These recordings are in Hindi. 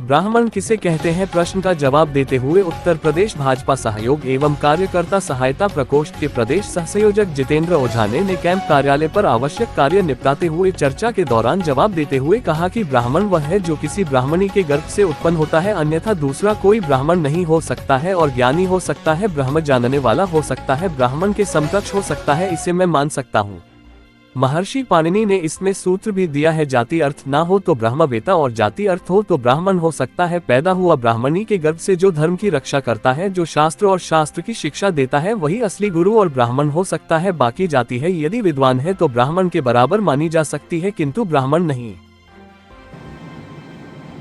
ब्राह्मण किसे कहते हैं, प्रश्न का जवाब देते हुए उत्तर प्रदेश भाजपा सहयोग एवं कार्यकर्ता सहायता प्रकोष्ठ के प्रदेश सहसंयोजक जितेंद्र ओझा ने कैंप कार्यालय पर आवश्यक कार्य निपटाते हुए चर्चा के दौरान जवाब देते हुए कहा कि ब्राह्मण वह है जो किसी ब्राह्मणी के गर्भ से उत्पन्न होता है, अन्यथा दूसरा कोई ब्राह्मण नहीं हो सकता है और ज्ञानी हो सकता है, ब्रह्म जानने वाला हो सकता है, ब्राह्मण के समकक्ष हो सकता है, इसे मैं मान सकता हूँ। महर्षि पाणिनि ने इसमें सूत्र भी दिया है, जाति अर्थ ना हो तो ब्रह्मवेता और जाति अर्थ हो तो ब्राह्मण हो सकता है। पैदा हुआ ब्राह्मणी के गर्भ से जो धर्म की रक्षा करता है, जो शास्त्र और शास्त्र की शिक्षा देता है, वही असली गुरु और ब्राह्मण हो सकता है। बाकी जाति है यदि विद्वान है तो ब्राह्मण के बराबर मानी जा सकती है, किंतु ब्राह्मण नहीं।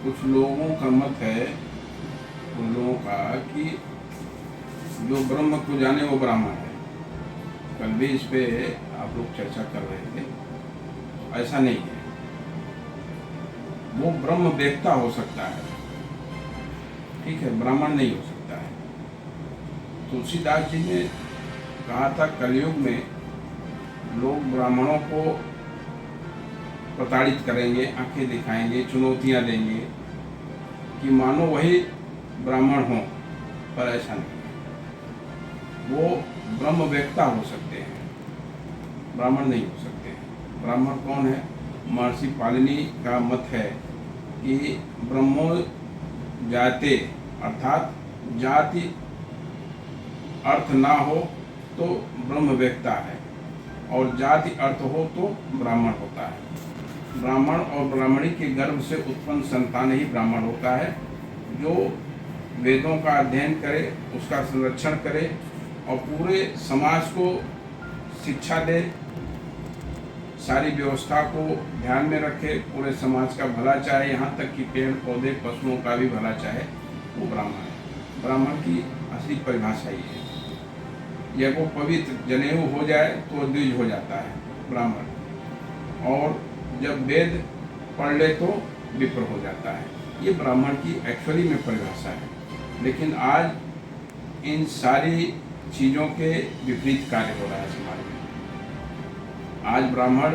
कुछ लोगों का मत है, उन लोगों का कि जो ब्रह्म को जाने वो ब्राह्मण है। कल भी इस पे आप लोग चर्चा कर रहे थे, ऐसा नहीं है। वो ब्रह्म वेत्ता हो सकता है, ठीक है, ब्राह्मण नहीं हो सकता है। तुलसीदास जी ने कहा था कलयुग में लोग ब्राह्मणों को प्रताड़ित करेंगे, आंखें दिखाएंगे, चुनौतियां देंगे कि मानो वही ब्राह्मण हो, पर ऐसा नहीं। वो ब्रह्म वेत्ता हो सकते हैं, ब्राह्मण नहीं हो सकते हैं। ब्राह्मण कौन है? महर्षि पाणिनि का मत है कि ब्रह्मो जाते, अर्थात जाति अर्थ ना हो तो ब्रह्म वेत्ता है, और जाति अर्थ हो तो ब्राह्मण होता है। ब्राह्मण और ब्राह्मणी के गर्भ से उत्पन्न संतान ही ब्राह्मण होता है, जो वेदों का अध्ययन करे, उसका संरक्षण करे और पूरे समाज को शिक्षा दे, सारी व्यवस्था को ध्यान में रखे, पूरे समाज का भला चाहे, यहाँ तक कि पेड़ पौधे पशुओं का भी भला चाहे, वो ब्राह्मण है। ब्राह्मण की असली परिभाषा ये है। यह वो पवित्र जनेऊ हो जाए तो द्विज हो जाता है ब्राह्मण, और जब वेद पढ़ ले तो विप्र हो जाता है। ये ब्राह्मण की एक्चुअली में परिभाषा है। लेकिन आज इन सारी चीज़ों के विपरीत कार्य हो रहा है समाज में। आज ब्राह्मण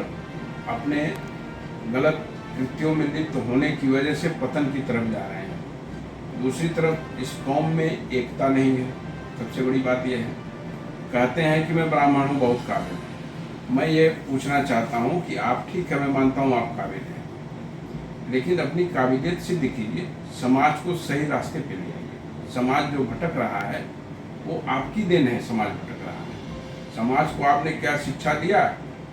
अपने गलत कृत्यों में लिप्त होने की वजह से पतन की तरफ जा रहे हैं। दूसरी तरफ इस कौम में एकता नहीं है। सबसे बड़ी बात यह है, कहते हैं कि मैं ब्राह्मण हूँ, बहुत काबिल हूँ। मैं ये पूछना चाहता हूँ कि आप, ठीक है, मैं मानता हूँ आप काबिल हैं, लेकिन अपनी काबिलियत सिद्ध कीजिए, समाज को सही रास्ते पे ले आइए। समाज जो भटक रहा है वो आपकी देन है। समाज भटक रहा है। समाज को आपने क्या शिक्षा दिया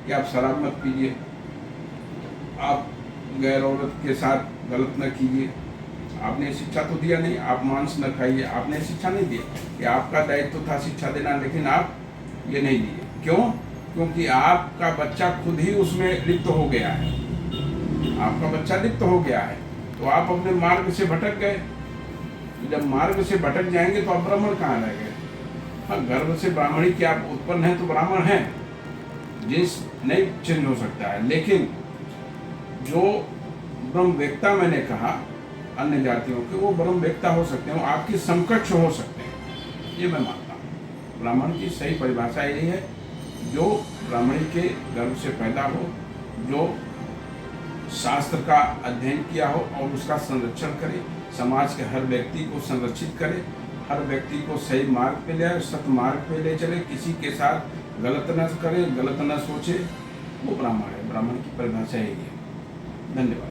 कि आप शराब मत पीजिए, आप गैर औरत के साथ गलत न कीजिए। आपने शिक्षा तो दिया नहीं, आप मांस न खाइए, आपने शिक्षा नहीं दी कि आपका दायित्व था शिक्षा देना, लेकिन आप ये नहीं दिए। क्यों? क्योंकि आपका बच्चा खुद ही उसमें लिप्त हो गया है। आपका बच्चा लिप्त हो गया है तो आप अपने मार्ग से भटक गए। जब मार्ग से भटक जाएंगे तो आप ब्राह्मण कहाँ रह गए? हाँ, गर्भ से ब्राह्मणी के आप उत्पन्न हैं तो ब्राह्मण हैं, जिन्स नहीं चेंज हो सकता है। लेकिन जो ब्रह्म वेत्ता मैंने कहा अन्य जातियों के, वो ब्रह्म वेत्ता हो सकते हैं, वो आपकी समकक्ष हो सकते हैं, ये मैं मानता हूँ। ब्राह्मण की सही परिभाषा यही है, जो ब्राह्मणी के गर्भ से पैदा हो, जो शास्त्र का अध्ययन किया हो और उसका संरक्षण करे, समाज के हर व्यक्ति को संरक्षित करे, हर व्यक्ति को सही मार्ग पे ले आए, सत मार्ग पे ले चले, किसी के साथ गलत न करे, गलत न सोचे, वो ब्राह्मण है। ब्राह्मण की परिभाषा यही है। धन्यवाद।